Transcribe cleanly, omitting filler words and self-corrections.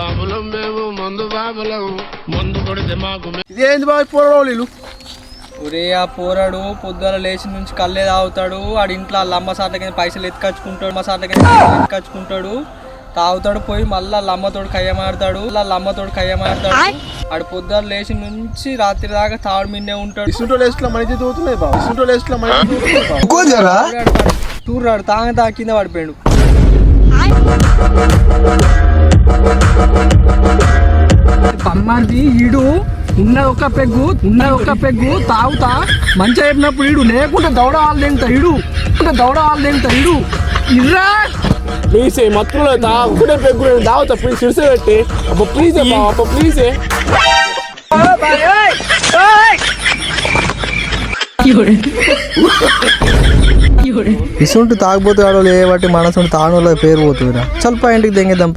బాబులం మేము మందు బాబులం మందు కొడితే మాకు ఇదేంది బాబు పోరడోళ్ళు ఒరే ఆ పోరాడు పొద్దున లేచి నుంచి కళ్ళే తాగుతాడు ఆడి ఇంట్లో వాళ్ళ అమ్మ సాట్ల కింద పైసలు ఎత్తుకచ్చుకుంటాడు తాగుతాడు పోయి మళ్ళీ వాళ్ళ అమ్మతోడు కయ్యమాడతాడు ఆడు పొద్దున లేచి నుంచి రాత్రి దాకా తాడు మిన్నే ఉంటాడు చూర్రాడు తాగ కింద పడిపోయాడు పమ్మాది ఈడు ఉన్న ఒక పెగ్గు తాగుతా మంచిగా చెప్పినప్పుడు ఈడు లేకుంటే దౌడ వాళ్ళు తింటా ఇర్రా ప్లీజ్ మత్తులో తాగుడే పెగ్గు తాగుతా ప్లీజ్ సిరిసే పెట్టి అబ్బా ప్లీజ్ అబ్బా ప్లీజ్ ఇసుంటి తాగిపోతే వాడు లేబట్టి మనసు తాగడంలో పేరు పోతుందిరా చల్ప ఇంటికి దెంగేద్దాం.